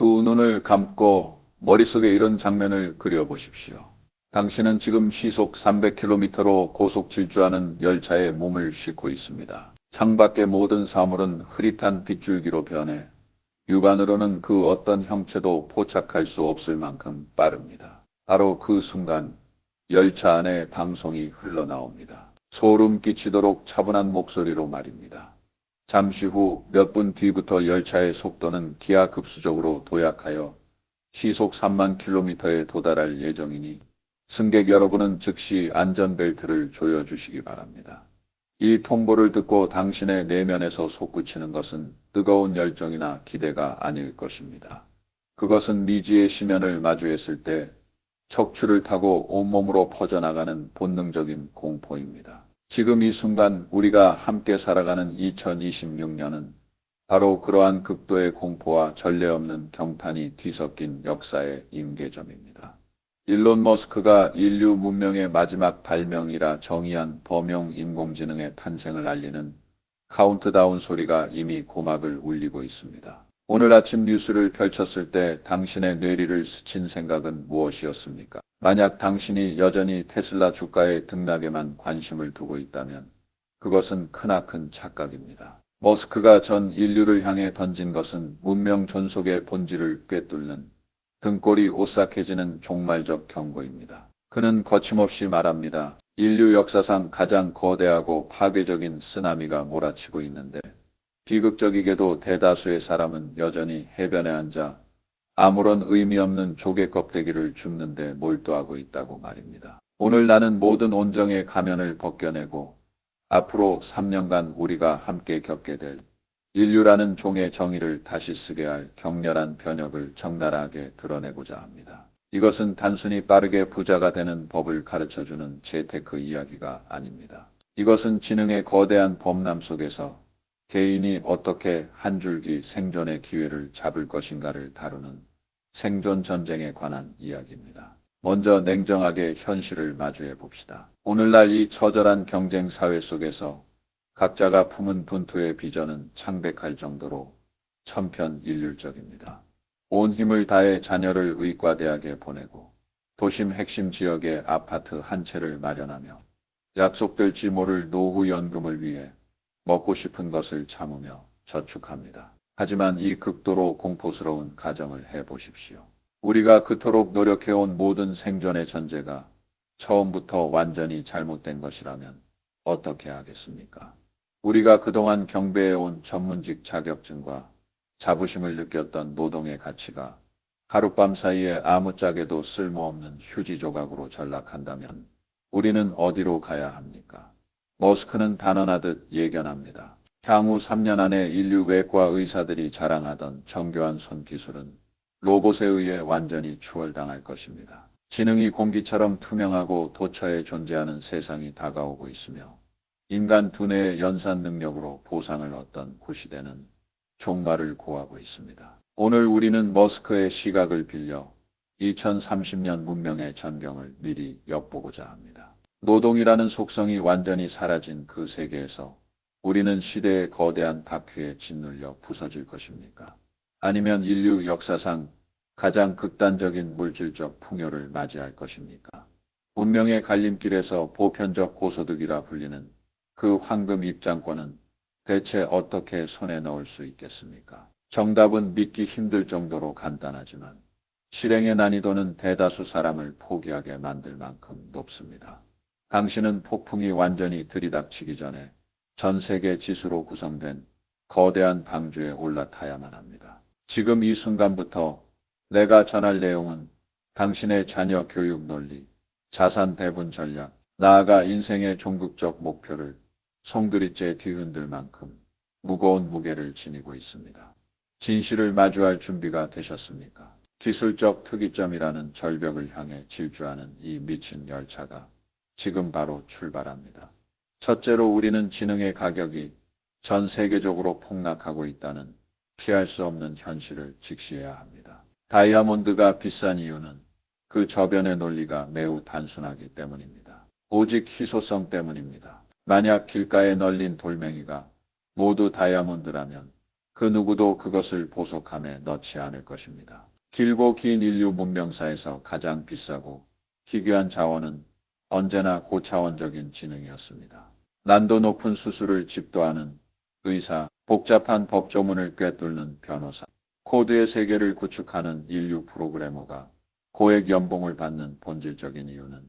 두 눈을 감고 머릿속에 이런 장면을 그려보십시오. 당신은 지금 시속 300km로 고속 질주하는 열차에 몸을 싣고 있습니다. 창밖의 모든 사물은 흐릿한 빗줄기로 변해 육안으로는 그 어떤 형체도 포착할 수 없을 만큼 빠릅니다. 바로 그 순간 열차 안에 방송이 흘러나옵니다. 소름 끼치도록 차분한 목소리로 말입니다. 잠시 후 몇 분 뒤부터 열차의 속도는 기하급수적으로 도약하여 시속 3만 킬로미터에 도달할 예정이니 승객 여러분은 즉시 안전벨트를 조여주시기 바랍니다. 이 통보를 듣고 당신의 내면에서 솟구치는 것은 뜨거운 열정이나 기대가 아닐 것입니다. 그것은 미지의 심연을 마주했을 때 척추를 타고 온몸으로 퍼져나가는 본능적인 공포입니다. 지금 이 순간 우리가 함께 살아가는 2026년은 바로 그러한 극도의 공포와 전례 없는 경탄이 뒤섞인 역사의 임계점입니다. 일론 머스크가 인류 문명의 마지막 발명이라 정의한 범용 인공지능의 탄생을 알리는 카운트다운 소리가 이미 고막을 울리고 있습니다. 오늘 아침 뉴스를 펼쳤을 때 당신의 뇌리를 스친 생각은 무엇이었습니까? 만약 당신이 여전히 테슬라 주가의 등락에만 관심을 두고 있다면 그것은 크나큰 착각입니다. 머스크가 전 인류를 향해 던진 것은 문명 존속의 본질을 꿰뚫는 등골이 오싹해지는 종말적 경고입니다. 그는 거침없이 말합니다. 인류 역사상 가장 거대하고 파괴적인 쓰나미가 몰아치고 있는데 비극적이게도 대다수의 사람은 여전히 해변에 앉아 아무런 의미 없는 조개 껍데기를 줍는데 몰두하고 있다고 말입니다. 오늘 나는 모든 온정의 가면을 벗겨내고 앞으로 3년간 우리가 함께 겪게 될 인류라는 종의 정의를 다시 쓰게 할 격렬한 변혁을 적나라하게 드러내고자 합니다. 이것은 단순히 빠르게 부자가 되는 법을 가르쳐주는 재테크 이야기가 아닙니다. 이것은 지능의 거대한 범람 속에서 개인이 어떻게 한 줄기 생존의 기회를 잡을 것인가를 다루는 생존 전쟁에 관한 이야기입니다. 먼저 냉정하게 현실을 마주해 봅시다. 오늘날 이 처절한 경쟁 사회 속에서 각자가 품은 분투의 비전은 창백할 정도로 천편일률적입니다. 온 힘을 다해 자녀를 의과대학에 보내고 도심 핵심 지역에 아파트 한 채를 마련하며 약속될지 모를 노후연금을 위해 먹고 싶은 것을 참으며 저축합니다. 하지만 이 극도로 공포스러운 가정을 해보십시오. 우리가 그토록 노력해온 모든 생존의 전제가 처음부터 완전히 잘못된 것이라면 어떻게 하겠습니까? 우리가 그동안 경배해온 전문직 자격증과 자부심을 느꼈던 노동의 가치가 하룻밤 사이에 아무짝에도 쓸모없는 휴지 조각으로 전락한다면 우리는 어디로 가야 합니까? 머스크는 단언하듯 예견합니다. 향후 3년 안에 인류 외과 의사들이 자랑하던 정교한 손 기술은 로봇에 의해 완전히 추월당할 것입니다. 지능이 공기처럼 투명하고 도처에 존재하는 세상이 다가오고 있으며 인간 두뇌의 연산 능력으로 보상을 얻던 구시대는 종말을 고하고 있습니다. 오늘 우리는 머스크의 시각을 빌려 2030년 문명의 전경을 미리 엿보고자 합니다. 노동이라는 속성이 완전히 사라진 그 세계에서 우리는 시대의 거대한 바퀴에 짓눌려 부서질 것입니까? 아니면 인류 역사상 가장 극단적인 물질적 풍요를 맞이할 것입니까? 운명의 갈림길에서 보편적 고소득이라 불리는 그 황금 입장권은 대체 어떻게 손에 넣을 수 있겠습니까? 정답은 믿기 힘들 정도로 간단하지만 실행의 난이도는 대다수 사람을 포기하게 만들 만큼 높습니다. 당신은 폭풍이 완전히 들이닥치기 전에 전 세계 지수로 구성된 거대한 방주에 올라타야만 합니다. 지금 이 순간부터 내가 전할 내용은 당신의 자녀 교육 논리, 자산 배분 전략, 나아가 인생의 종국적 목표를 송두리째 뒤흔들 만큼 무거운 무게를 지니고 있습니다. 진실을 마주할 준비가 되셨습니까? 기술적 특이점이라는 절벽을 향해 질주하는 이 미친 열차가 지금 바로 출발합니다. 첫째로 우리는 지능의 가격이 전 세계적으로 폭락하고 있다는 피할 수 없는 현실을 직시해야 합니다. 다이아몬드가 비싼 이유는 그 저변의 논리가 매우 단순하기 때문입니다. 오직 희소성 때문입니다. 만약 길가에 널린 돌멩이가 모두 다이아몬드라면 그 누구도 그것을 보석함에 넣지 않을 것입니다. 길고 긴 인류 문명사에서 가장 비싸고 희귀한 자원은 언제나 고차원적인 지능이었습니다. 난도 높은 수술을 집도하는 의사, 복잡한 법조문을 꿰뚫는 변호사, 코드의 세계를 구축하는 인류 프로그래머가 고액 연봉을 받는 본질적인 이유는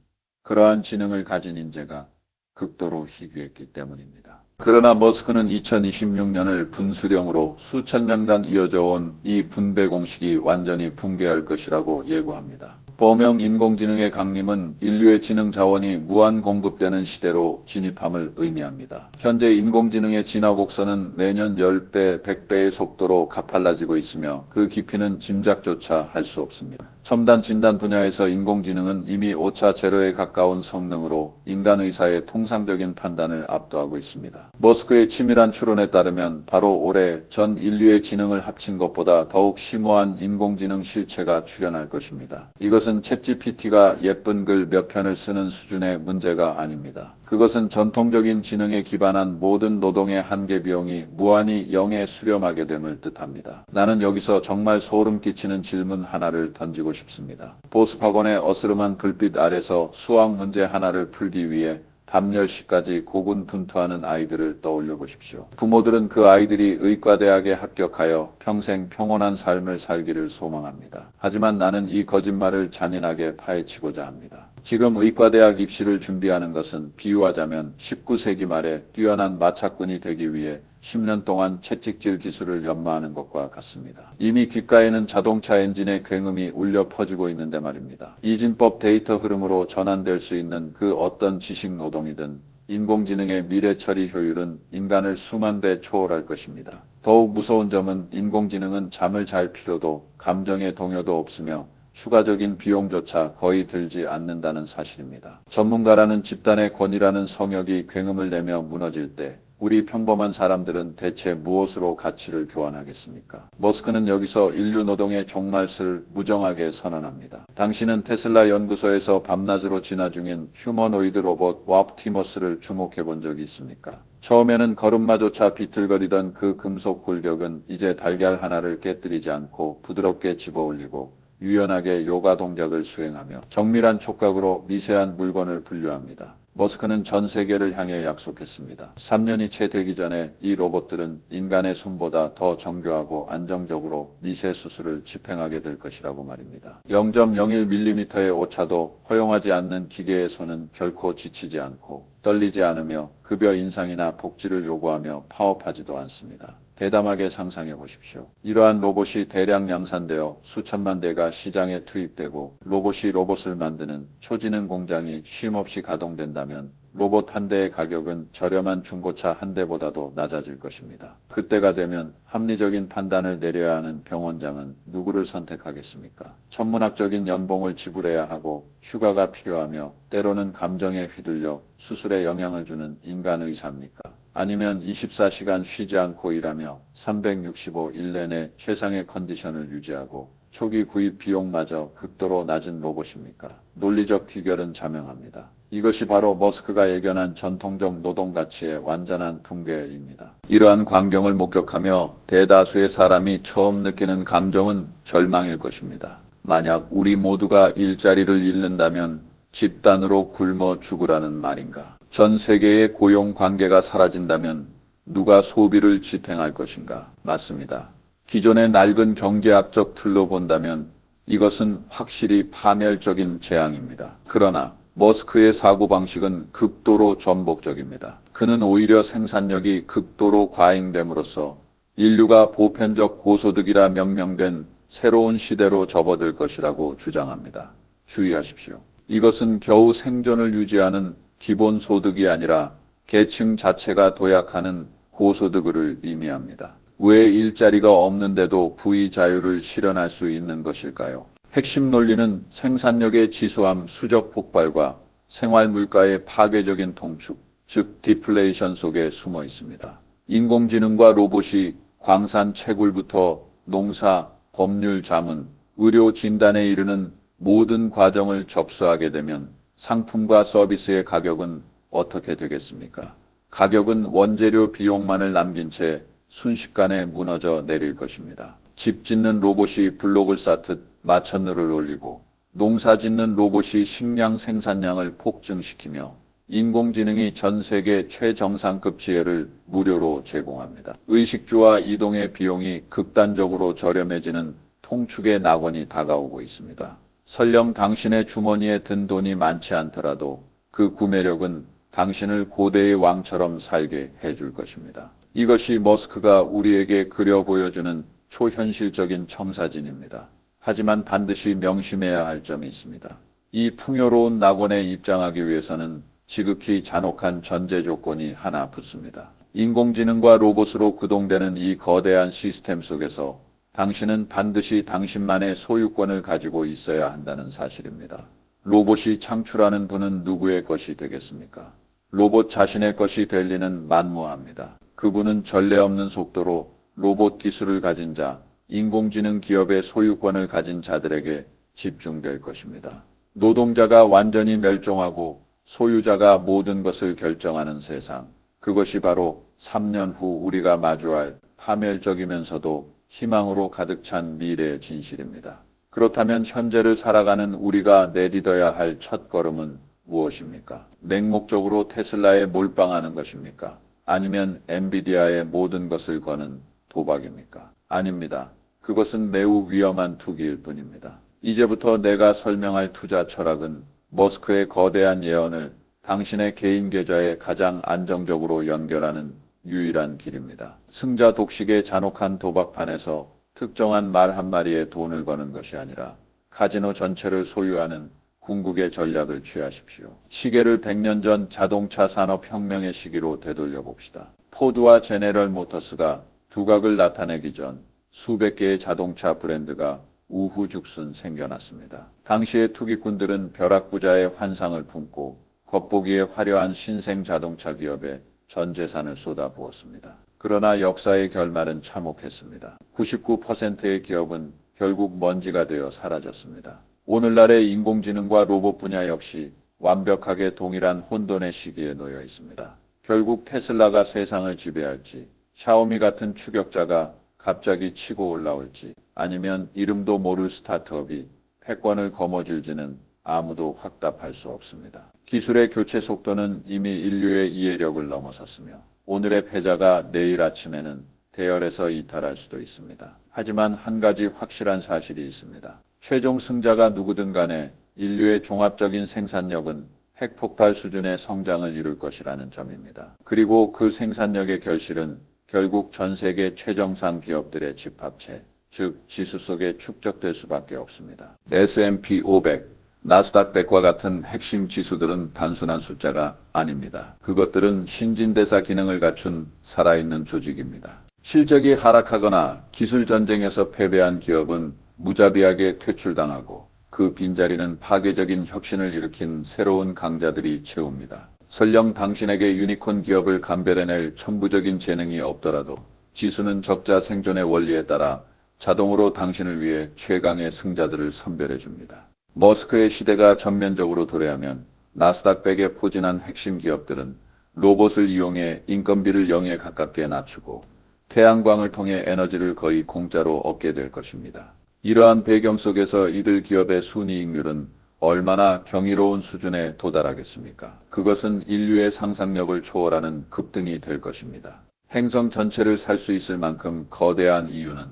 그러한 지능을 가진 인재가 극도로 희귀했기 때문입니다. 그러나 머스크는 2026년을 분수령으로 수천 년간 이어져 온 이 분배 공식이 완전히 붕괴할 것이라고 예고합니다. 범용 인공지능의 강림은 인류의 지능 자원이 무한 공급되는 시대로 진입함을 의미합니다. 현재 인공지능의 진화 곡선은 매년 10배, 100배의 속도로 가팔라지고 있으며 그 깊이는 짐작조차 할 수 없습니다. 첨단 진단 분야에서 인공지능은 이미 오차 제로에 가까운 성능으로 인간 의사의 통상적인 판단을 압도하고 있습니다. 머스크의 치밀한 추론에 따르면 바로 올해 전 인류의 지능을 합친 것보다 더욱 심오한 인공지능 실체가 출현할 것입니다. 이것은 챗GPT가 예쁜 글 몇 편을 쓰는 수준의 문제가 아닙니다. 그것은 전통적인 지능에 기반한 모든 노동의 한계 비용이 무한히 0에 수렴하게 됨을 뜻합니다. 나는 여기서 정말 소름 끼치는 질문 하나를 던지고 싶습니다. 보습학원의 어스름한 불빛 아래서 수학 문제 하나를 풀기 위해 밤 10시까지 고군분투하는 아이들을 떠올려 보십시오. 부모들은 그 아이들이 의과대학에 합격하여 평생 평온한 삶을 살기를 소망합니다. 하지만 나는 이 거짓말을 잔인하게 파헤치고자 합니다. 지금 의과대학 입시를 준비하는 것은 비유하자면 19세기 말에 뛰어난 마차꾼이 되기 위해 10년 동안 채찍질 기술을 연마하는 것과 같습니다. 이미 귓가에는 자동차 엔진의 굉음이 울려 퍼지고 있는데 말입니다. 이진법 데이터 흐름으로 전환될 수 있는 그 어떤 지식 노동이든 인공지능의 미래 처리 효율은 인간을 수만 배 초월할 것입니다. 더욱 무서운 점은 인공지능은 잠을 잘 필요도 감정의 동요도 없으며 추가적인 비용조차 거의 들지 않는다는 사실입니다. 전문가라는 집단의 권위라는 성역이 굉음을 내며 무너질 때 우리 평범한 사람들은 대체 무엇으로 가치를 교환하겠습니까? 머스크는 여기서 인류 노동의 종말을 무정하게 선언합니다. 당신은 테슬라 연구소에서 밤낮으로 진화 중인 휴머노이드 로봇 옵티머스를 주목해 본 적이 있습니까? 처음에는 걸음마조차 비틀거리던 그 금속 골격은 이제 달걀 하나를 깨뜨리지 않고 부드럽게 집어올리고 유연하게 요가 동작을 수행하며 정밀한 촉각으로 미세한 물건을 분류합니다. 머스크는 전 세계를 향해 약속했습니다. 3년이 채 되기 전에 이 로봇들은 인간의 손보다 더 정교하고 안정적으로 미세 수술을 집행하게 될 것이라고 말입니다. 0.01mm의 오차도 허용하지 않는 기계의 손은 결코 지치지 않고 떨리지 않으며 급여 인상이나 복지를 요구하며 파업하지도 않습니다. 대담하게 상상해 보십시오. 이러한 로봇이 대량 양산되어 수천만 대가 시장에 투입되고 로봇이 로봇을 만드는 초지능 공장이 쉼없이 가동된다면 로봇 한 대의 가격은 저렴한 중고차 한 대보다도 낮아질 것입니다. 그때가 되면 합리적인 판단을 내려야 하는 병원장은 누구를 선택하겠습니까? 천문학적인 연봉을 지불해야 하고 휴가가 필요하며 때로는 감정에 휘둘려 수술에 영향을 주는 인간 의사입니까? 아니면 24시간 쉬지 않고 일하며 365일 내내 최상의 컨디션을 유지하고 초기 구입 비용마저 극도로 낮은 로봇입니까? 논리적 귀결은 자명합니다. 이것이 바로 머스크가 예견한 전통적 노동 가치의 완전한 붕괴입니다. 이러한 광경을 목격하며 대다수의 사람이 처음 느끼는 감정은 절망일 것입니다. 만약 우리 모두가 일자리를 잃는다면 집단으로 굶어 죽으라는 말인가? 전 세계의 고용 관계가 사라진다면 누가 소비를 지탱할 것인가? 맞습니다. 기존의 낡은 경제학적 틀로 본다면 이것은 확실히 파멸적인 재앙입니다. 그러나 머스크의 사고방식은 극도로 전복적입니다. 그는 오히려 생산력이 극도로 과잉됨으로써 인류가 보편적 고소득이라 명명된 새로운 시대로 접어들 것이라고 주장합니다. 주의하십시오. 이것은 겨우 생존을 유지하는 기본소득이 아니라 계층 자체가 도약하는 고소득을 의미합니다. 왜 일자리가 없는데도 부의 자유를 실현할 수 있는 것일까요? 핵심 논리는 생산력의 지수함 수적 폭발과 생활 물가의 파괴적인 통축, 즉 디플레이션 속에 숨어 있습니다. 인공지능과 로봇이 광산 채굴부터 농사, 법률 자문, 의료 진단에 이르는 모든 과정을 접수하게 되면 상품과 서비스의 가격은 어떻게 되겠습니까? 가격은 원재료 비용만을 남긴 채 순식간에 무너져 내릴 것입니다. 집 짓는 로봇이 블록을 쌓듯 마천루를 올리고 농사 짓는 로봇이 식량 생산량을 폭증시키며 인공지능이 전 세계 최정상급 지혜를 무료로 제공합니다. 의식주와 이동의 비용이 극단적으로 저렴해지는 통축의 낙원이 다가오고 있습니다. 설령 당신의 주머니에 든 돈이 많지 않더라도 그 구매력은 당신을 고대의 왕처럼 살게 해줄 것입니다. 이것이 머스크가 우리에게 그려 보여주는 초현실적인 청사진입니다. 하지만 반드시 명심해야 할 점이 있습니다. 이 풍요로운 낙원에 입장하기 위해서는 지극히 잔혹한 전제 조건이 하나 붙습니다. 인공지능과 로봇으로 구동되는 이 거대한 시스템 속에서 당신은 반드시 당신만의 소유권을 가지고 있어야 한다는 사실입니다. 로봇이 창출하는 분은 누구의 것이 되겠습니까? 로봇 자신의 것이 될 리는 만무합니다. 그분은 전례 없는 속도로 로봇 기술을 가진 자, 인공지능 기업의 소유권을 가진 자들에게 집중될 것입니다. 노동자가 완전히 멸종하고 소유자가 모든 것을 결정하는 세상. 그것이 바로 3년 후 우리가 마주할 파멸적이면서도 희망으로 가득 찬 미래의 진실입니다. 그렇다면 현재를 살아가는 우리가 내딛어야 할 첫걸음은 무엇입니까? 맹목적으로 테슬라에 몰빵하는 것입니까? 아니면 엔비디아의 모든 것을 거는 도박입니까? 아닙니다. 그것은 매우 위험한 투기일 뿐입니다. 이제부터 내가 설명할 투자 철학은 머스크의 거대한 예언을 당신의 개인 계좌에 가장 안정적으로 연결하는 유일한 길입니다. 승자 독식의 잔혹한 도박판에서 특정한 말 한마리에 돈을 거는 것이 아니라 카지노 전체를 소유하는 궁극의 전략을 취하십시오. 시계를 100년 전 자동차 산업혁명의 시기로 되돌려 봅시다. 포드와 제네럴 모터스가 두각을 나타내기 전 수백 개의 자동차 브랜드가 우후죽순 생겨났습니다. 당시의 투기꾼들은 벼락부자의 환상을 품고 겉보기에 화려한 신생 자동차 기업에 전 재산을 쏟아부었습니다. 그러나 역사의 결말은 참혹했습니다. 99%의 기업은 결국 먼지가 되어 사라졌습니다. 오늘날의 인공지능과 로봇 분야 역시 완벽하게 동일한 혼돈의 시기에 놓여 있습니다. 결국 테슬라가 세상을 지배할지, 샤오미 같은 추격자가 갑자기 치고 올라올지, 아니면 이름도 모를 스타트업이 패권을 거머쥘지는 아무도 확답할 수 없습니다. 기술의 교체 속도는 이미 인류의 이해력을 넘어섰으며 오늘의 패자가 내일 아침에는 대열에서 이탈할 수도 있습니다. 하지만 한 가지 확실한 사실이 있습니다. 최종 승자가 누구든 간에 인류의 종합적인 생산력은 핵폭발 수준의 성장을 이룰 것이라는 점입니다. 그리고 그 생산력의 결실은 결국 전 세계 최정상 기업들의 집합체, 즉 지수 속에 축적될 수밖에 없습니다. S&P 500, 나스닥 100과 같은 핵심 지수들은 단순한 숫자가 아닙니다. 그것들은 신진대사 기능을 갖춘 살아있는 조직입니다. 실적이 하락하거나 기술 전쟁에서 패배한 기업은 무자비하게 퇴출당하고 그 빈자리는 파괴적인 혁신을 일으킨 새로운 강자들이 채웁니다. 설령 당신에게 유니콘 기업을 감별해낼 천부적인 재능이 없더라도 지수는 적자 생존의 원리에 따라 자동으로 당신을 위해 최강의 승자들을 선별해 줍니다. 머스크의 시대가 전면적으로 도래하면 나스닥 100에 포진한 핵심 기업들은 로봇을 이용해 인건비를 0에 가깝게 낮추고 태양광을 통해 에너지를 거의 공짜로 얻게 될 것입니다. 이러한 배경 속에서 이들 기업의 순이익률은 얼마나 경이로운 수준에 도달하겠습니까? 그것은 인류의 상상력을 초월하는 급등이 될 것입니다. 행성 전체를 살 수 있을 만큼 거대한 이유는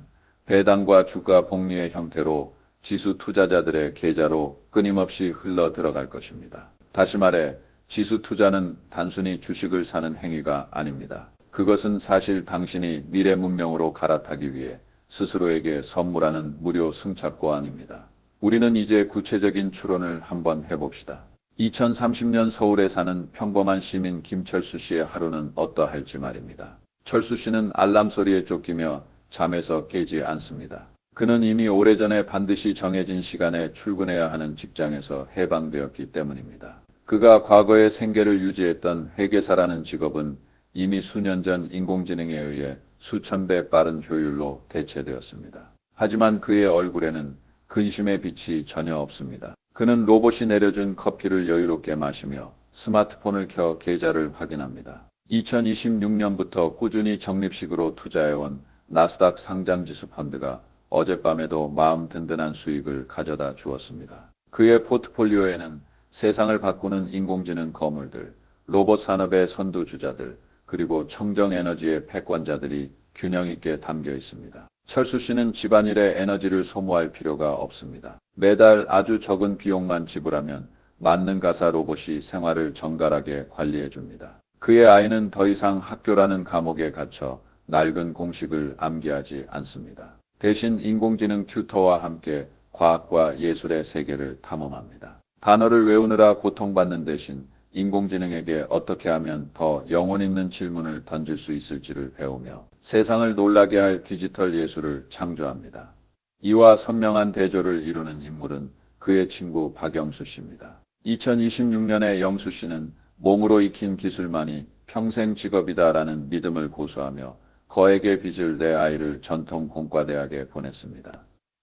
배당과 주가 복리의 형태로 지수 투자자들의 계좌로 끊임없이 흘러 들어갈 것입니다. 다시 말해 지수 투자는 단순히 주식을 사는 행위가 아닙니다. 그것은 사실 당신이 미래 문명으로 갈아타기 위해 스스로에게 선물하는 무료 승차권입니다. 우리는 이제 구체적인 추론을 한번 해봅시다. 2030년 서울에 사는 평범한 시민 김철수 씨의 하루는 어떠할지 말입니다. 철수 씨는 알람 소리에 쫓기며 잠에서 깨지 않습니다. 그는 이미 오래전에 반드시 정해진 시간에 출근해야 하는 직장에서 해방되었기 때문입니다. 그가 과거의 생계를 유지했던 회계사라는 직업은 이미 수년 전 인공지능에 의해 수천 배 빠른 효율로 대체되었습니다. 하지만 그의 얼굴에는 근심의 빛이 전혀 없습니다. 그는 로봇이 내려준 커피를 여유롭게 마시며 스마트폰을 켜 계좌를 확인합니다. 2026년부터 꾸준히 적립식으로 투자해온 나스닥 상장지수 펀드가 어젯밤에도 마음 든든한 수익을 가져다 주었습니다. 그의 포트폴리오에는 세상을 바꾸는 인공지능 거물들, 로봇 산업의 선두주자들, 그리고 청정에너지의 패권자들이 균형 있게 담겨 있습니다. 철수 씨는 집안일에 에너지를 소모할 필요가 없습니다. 매달 아주 적은 비용만 지불하면 만능 가사 로봇이 생활을 정갈하게 관리해 줍니다. 그의 아이는 더 이상 학교라는 감옥에 갇혀 낡은 공식을 암기하지 않습니다. 대신 인공지능 튜터와 함께 과학과 예술의 세계를 탐험합니다. 단어를 외우느라 고통받는 대신 인공지능에게 어떻게 하면 더 영혼 있는 질문을 던질 수 있을지를 배우며 세상을 놀라게 할 디지털 예술을 창조합니다. 이와 선명한 대조를 이루는 인물은 그의 친구 박영수 씨입니다. 2026년에 영수 씨는 몸으로 익힌 기술만이 평생 직업이다라는 믿음을 고수하며 거액의 빚을 내 아이를 전통 공과대학에 보냈습니다.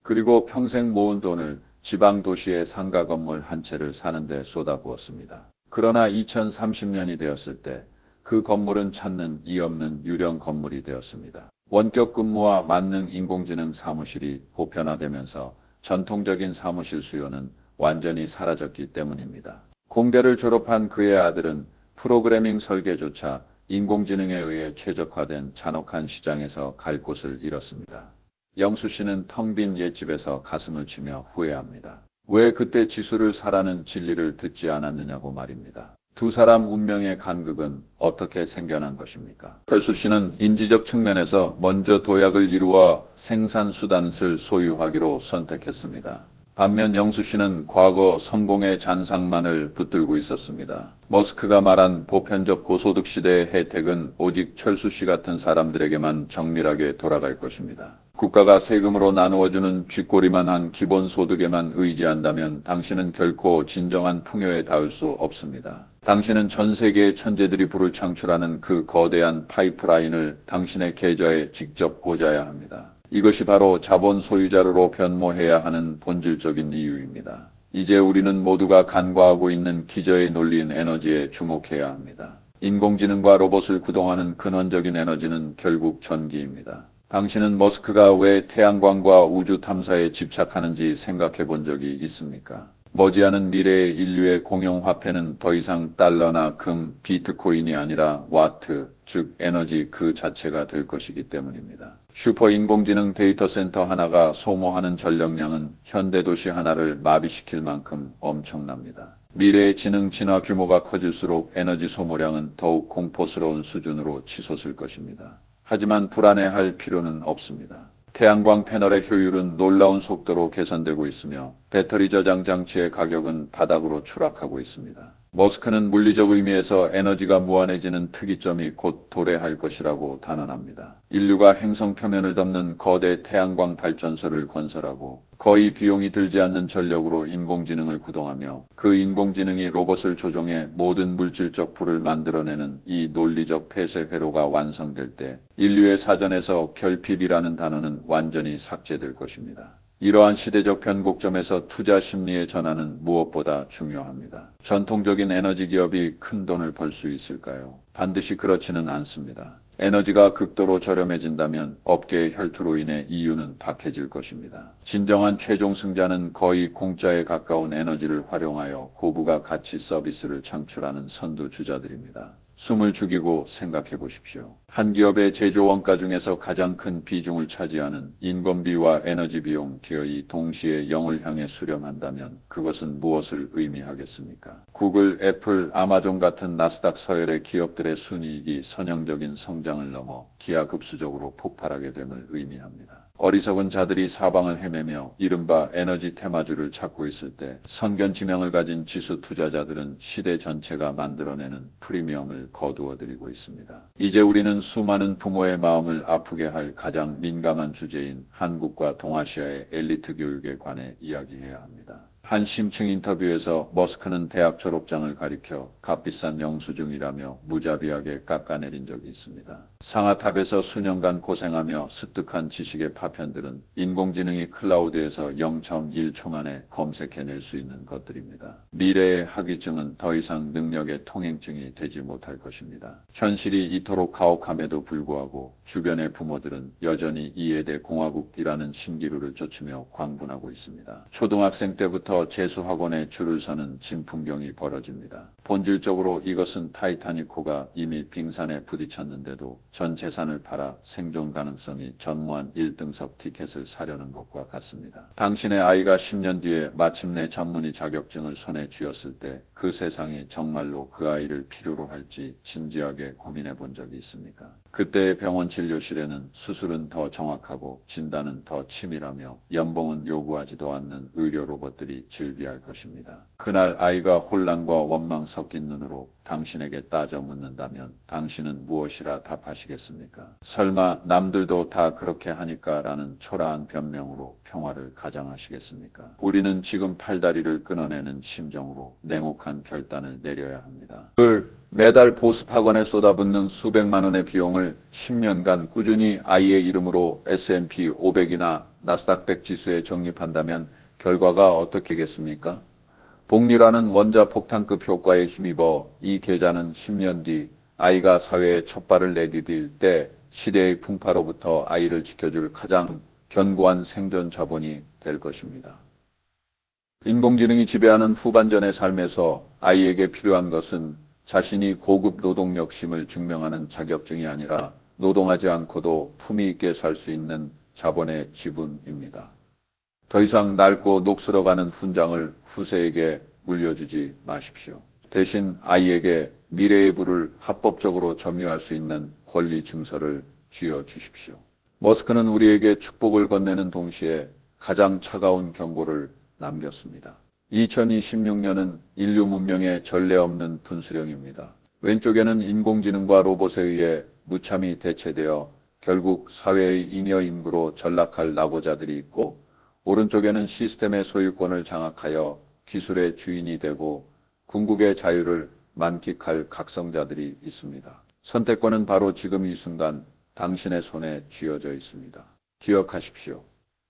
그리고 평생 모은 돈을 지방 도시의 상가 건물 한 채를 사는데 쏟아부었습니다. 그러나 2030년이 되었을 때 그 건물은 찾는 이 없는 유령 건물이 되었습니다. 원격 근무와 만능 인공지능 사무실이 보편화되면서 전통적인 사무실 수요는 완전히 사라졌기 때문입니다. 공대를 졸업한 그의 아들은 프로그래밍 설계조차 인공지능에 의해 최적화된 잔혹한 시장에서 갈 곳을 잃었습니다. 영수 씨는 텅 빈 옛집에서 가슴을 치며 후회합니다. 왜 그때 지수를 사라는 진리를 듣지 않았느냐고 말입니다. 두 사람 운명의 간극은 어떻게 생겨난 것입니까? 철수 씨는 인지적 측면에서 먼저 도약을 이루어 생산 수단을 소유하기로 선택했습니다. 반면 영수 씨는 과거 성공의 잔상만을 붙들고 있었습니다. 머스크가 말한 보편적 고소득 시대의 혜택은 오직 철수 씨 같은 사람들에게만 정밀하게 돌아갈 것입니다. 국가가 세금으로 나누어주는 쥐꼬리만 한 기본소득에만 의지한다면 당신은 결코 진정한 풍요에 닿을 수 없습니다. 당신은 전 세계의 천재들이 불을 창출하는 그 거대한 파이프라인을 당신의 계좌에 직접 꽂아야 합니다. 이것이 바로 자본 소유자로 변모해야 하는 본질적인 이유입니다. 이제 우리는 모두가 간과하고 있는 기저에 놀린 에너지에 주목해야 합니다. 인공지능과 로봇을 구동하는 근원적인 에너지는 결국 전기입니다. 당신은 머스크가 왜 태양광과 우주 탐사에 집착하는지 생각해 본 적이 있습니까? 머지않은 미래의 인류의 공용화폐는 더 이상 달러나 금, 비트코인이 아니라 와트, 즉 에너지 그 자체가 될 것이기 때문입니다. 슈퍼 인공지능 데이터 센터 하나가 소모하는 전력량은 현대도시 하나를 마비시킬 만큼 엄청납니다. 미래의 지능 진화 규모가 커질수록 에너지 소모량은 더욱 공포스러운 수준으로 치솟을 것입니다. 하지만 불안해할 필요는 없습니다. 태양광 패널의 효율은 놀라운 속도로 개선되고 있으며 배터리 저장 장치의 가격은 바닥으로 추락하고 있습니다. 머스크는 물리적 의미에서 에너지가 무한해지는 특이점이 곧 도래할 것이라고 단언합니다. 인류가 행성 표면을 덮는 거대 태양광 발전소를 건설하고 거의 비용이 들지 않는 전력으로 인공지능을 구동하며 그 인공지능이 로봇을 조종해 모든 물질적 불을 만들어내는 이 논리적 폐쇄 회로가 완성될 때 인류의 사전에서 결핍이라는 단어는 완전히 삭제될 것입니다. 이러한 시대적 변곡점에서 투자 심리의 전환은 무엇보다 중요합니다. 전통적인 에너지 기업이 큰 돈을 벌 수 있을까요? 반드시 그렇지는 않습니다. 에너지가 극도로 저렴해진다면 업계의 혈투로 인해 이유는 박해질 것입니다. 진정한 최종 승자는 거의 공짜에 가까운 에너지를 활용하여 고부가 가치 서비스를 창출하는 선두주자들입니다. 숨을 죽이고 생각해 보십시오. 한 기업의 제조 원가 중에서 가장 큰 비중을 차지하는 인건비와 에너지 비용 기어이 동시에 0을 향해 수렴한다면 그것은 무엇을 의미하겠습니까? 구글, 애플, 아마존 같은 나스닥 서열의 기업들의 순이익이 선형적인 성장을 넘어 기하급수적으로 폭발하게 됨을 의미합니다. 어리석은 자들이 사방을 헤매며 이른바 에너지 테마주를 찾고 있을 때 선견지명을 가진 지수 투자자들은 시대 전체가 만들어내는 프리미엄을 거두어들이고 있습니다. 이제 우리는 수많은 부모의 마음을 아프게 할 가장 민감한 주제인 한국과 동아시아의 엘리트 교육에 관해 이야기해야 합니다. 한 심층 인터뷰에서 머스크는 대학 졸업장을 가리켜 값비싼 영수증이라며 무자비하게 깎아내린 적이 있습니다. 상아탑에서 수년간 고생하며 습득한 지식의 파편들은 인공지능이 클라우드에서 0.1초 만에 검색해낼 수 있는 것들입니다. 미래의 학위증은 더 이상 능력의 통행증이 되지 못할 것입니다. 현실이 이토록 가혹함에도 불구하고 주변의 부모들은 여전히 이해대 공화국이라는 신기루를 쫓으며 광분하고 있습니다. 초등학생 때부터 재수학원에 줄을 서는 진풍경이 벌어집니다. 본질적으로 이것은 타이타닉호가 이미 빙산에 부딪혔는데도 전 재산을 팔아 생존 가능성이 전무한 1등석 티켓을 사려는 것과 같습니다. 당신의 아이가 10년 뒤에 마침내 전문의 자격증을 손에 쥐었을 때 그 세상이 정말로 그 아이를 필요로 할지 진지하게 고민해 본 적이 있습니까? 그때의 병원 진료실에는 수술은 더 정확하고 진단은 더 치밀하며 연봉은 요구하지도 않는 의료 로봇들이 즐비할 것입니다. 그날 아이가 혼란과 원망 섞인 눈으로 당신에게 따져 묻는다면 당신은 무엇이라 답하시겠습니까? 설마 남들도 다 그렇게 하니까 라는 초라한 변명으로 평화를 가장하시겠습니까? 우리는 지금 팔다리를 끊어내는 심정으로 냉혹한 결단을 내려야 합니다. 매달 보습학원에 쏟아붓는 수백만 원의 비용을 10년간 꾸준히 아이의 이름으로 S&P 500이나 나스닥 100 지수에 적립한다면 결과가 어떻게겠습니까? 복리라는 원자 폭탄급 효과에 힘입어 이 계좌는 10년 뒤 아이가 사회에 첫 발을 내디딜 때 시대의 풍파로부터 아이를 지켜줄 가장 견고한 생존 자본이 될 것입니다. 인공지능이 지배하는 후반전의 삶에서 아이에게 필요한 것은 자신이 고급 노동력심을 증명하는 자격증이 아니라 노동하지 않고도 품위 있게 살 수 있는 자본의 지분입니다. 더 이상 낡고 녹슬어가는 훈장을 후세에게 물려주지 마십시오. 대신 아이에게 미래의 부를 합법적으로 점유할 수 있는 권리 증서를 쥐어주십시오. 머스크는 우리에게 축복을 건네는 동시에 가장 차가운 경고를 남겼습니다. 2026년은 인류 문명의 전례 없는 분수령입니다. 왼쪽에는 인공지능과 로봇에 의해 무참히 대체되어 결국 사회의 잉여 인구로 전락할 낙오자들이 있고, 오른쪽에는 시스템의 소유권을 장악하여 기술의 주인이 되고 궁극의 자유를 만끽할 각성자들이 있습니다. 선택권은 바로 지금 이 순간 당신의 손에 쥐어져 있습니다. 기억하십시오.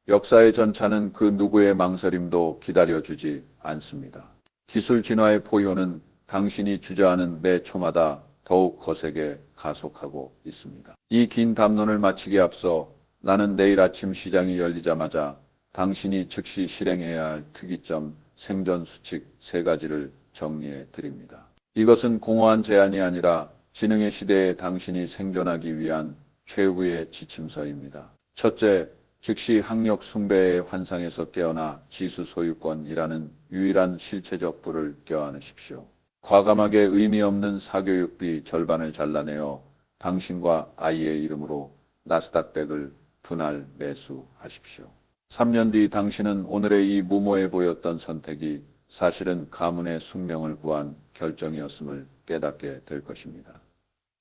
역사의 전차는 그 누구의 망설임도 기다려주지 않습니다. 기술 진화의 포효는 당신이 주저하는 매 초마다 더욱 거세게 가속하고 있습니다. 이 긴 담론을 마치기에 앞서 나는 내일 아침 시장이 열리자마자 당신이 즉시 실행해야 할 특이점 생존 수칙 3가지를 정리해 드립니다. 이것은 공허한 제안이 아니라 지능의 시대에 당신이 생존하기 위한 최후의 지침서입니다. 첫째, 즉시 학력 숭배의 환상에서 깨어나 지수 소유권이라는 유일한 실체적 부를 껴안으십시오. 과감하게 의미 없는 사교육비 절반을 잘라내어 당신과 아이의 이름으로 나스닥 100을 분할 매수하십시오. 3년 뒤 당신은 오늘의 이 무모해 보였던 선택이 사실은 가문의 숙명을 구한 결정이었음을 깨닫게 될 것입니다.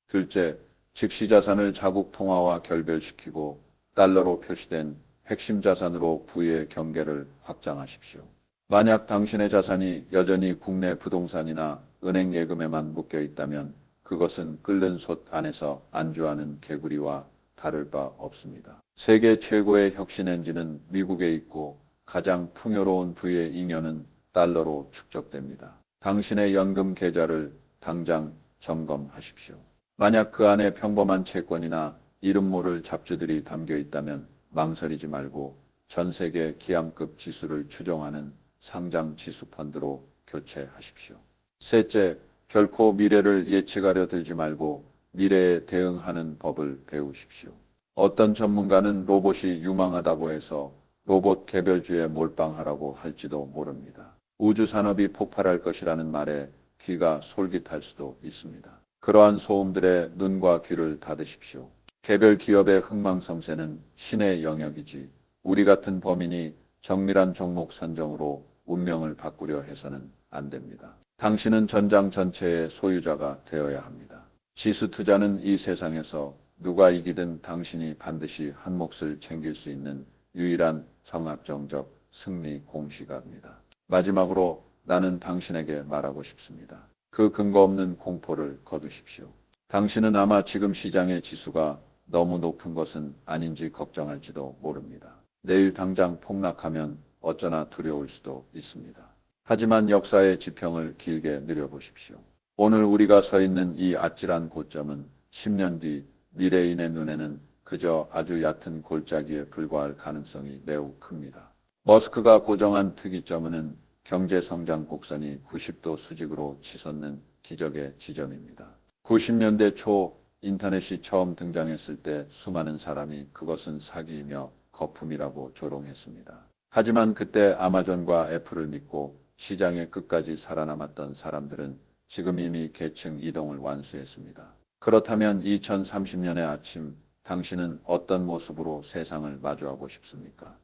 둘째, 즉시 자산을 자국 통화와 결별시키고 달러로 표시된 핵심 자산으로 부의 경계를 확장하십시오. 만약 당신의 자산이 여전히 국내 부동산이나 은행 예금에만 묶여 있다면 그것은 끓는 솥 안에서 안주하는 개구리와 다를 바 없습니다. 세계 최고의 혁신 엔진은 미국에 있고 가장 풍요로운 부의 잉여는 달러로 축적됩니다. 당신의 연금 계좌를 당장 점검하십시오. 만약 그 안에 평범한 채권이나 이름 모를 잡주들이 담겨 있다면 망설이지 말고 전 세계 기암급 지수를 추종하는 상장 지수 펀드로 교체하십시오. 셋째, 결코 미래를 예측하려 들지 말고 미래에 대응하는 법을 배우십시오. 어떤 전문가는 로봇이 유망하다고 해서 로봇 개별주에 몰빵하라고 할지도 모릅니다. 우주 산업이 폭발할 것이라는 말에 귀가 솔깃할 수도 있습니다. 그러한 소음들의 눈과 귀를 닫으십시오. 개별 기업의 흥망성쇠는 신의 영역이지 우리 같은 범인이 정밀한 종목 선정으로 운명을 바꾸려 해서는 안 됩니다. 당신은 전장 전체의 소유자가 되어야 합니다. 지수 투자는 이 세상에서 누가 이기든 당신이 반드시 한 몫을 챙길 수 있는 유일한 정확정적 승리 공시가입니다. 마지막으로 나는 당신에게 말하고 싶습니다. 그 근거 없는 공포를 거두십시오. 당신은 아마 지금 시장의 지수가 너무 높은 것은 아닌지 걱정할지도 모릅니다. 내일 당장 폭락하면 어쩌나 두려울 수도 있습니다. 하지만 역사의 지평을 길게 늘여보십시오. 오늘 우리가 서 있는 이 아찔한 고점은 10년 뒤 미래인의 눈에는 그저 아주 얕은 골짜기에 불과할 가능성이 매우 큽니다. 머스크가 고정한 특이점은 경제 성장 곡선이 90도 수직으로 치솟는 기적의 지점입니다. 90년대 초 인터넷이 처음 등장했을 때 수많은 사람이 그것은 사기이며 거품이라고 조롱했습니다. 하지만 그때 아마존과 애플을 믿고 시장의 끝까지 살아남았던 사람들은 지금 이미 계층 이동을 완수했습니다. 그렇다면 2030년의 아침, 당신은 어떤 모습으로 세상을 마주하고 싶습니까?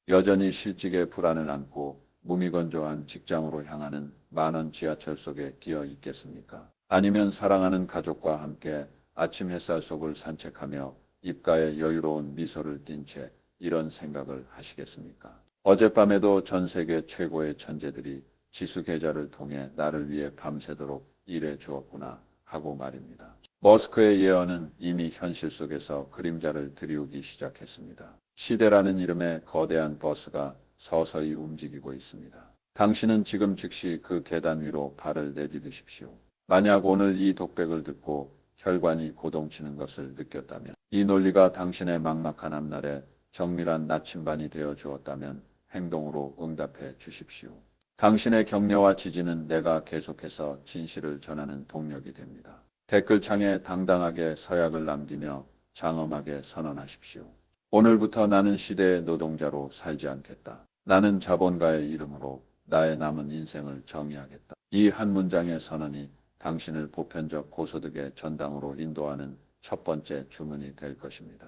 여전히 실직의 불안을 안고 무미건조한 직장으로 향하는 만원 지하철 속에 끼어 있겠습니까? 아니면 사랑하는 가족과 함께 아침 햇살 속을 산책하며 입가에 여유로운 미소를 띤 채 이런 생각을 하시겠습니까? 어젯밤에도 전 세계 최고의 천재들이 지수 계좌를 통해 나를 위해 밤새도록 일해 주었구나 하고 말입니다. 머스크의 예언은 이미 현실 속에서 그림자를 드리우기 시작했습니다. 시대라는 이름의 거대한 버스가 서서히 움직이고 있습니다. 당신은 지금 즉시 그 계단 위로 발을 내디디십시오. 만약 오늘 이 독백을 듣고 혈관이 고동치는 것을 느꼈다면, 이 논리가 당신의 막막한 앞날에 정밀한 나침반이 되어 주었다면 행동으로 응답해 주십시오. 당신의 격려와 지지는 내가 계속해서 진실을 전하는 동력이 됩니다. 댓글창에 당당하게 서약을 남기며 장엄하게 선언하십시오. 오늘부터 나는 시대의 노동자로 살지 않겠다. 나는 자본가의 이름으로 나의 남은 인생을 정의하겠다. 이 한 문장의 선언이 당신을 보편적 고소득의 전당으로 인도하는 첫 번째 주문이 될 것입니다.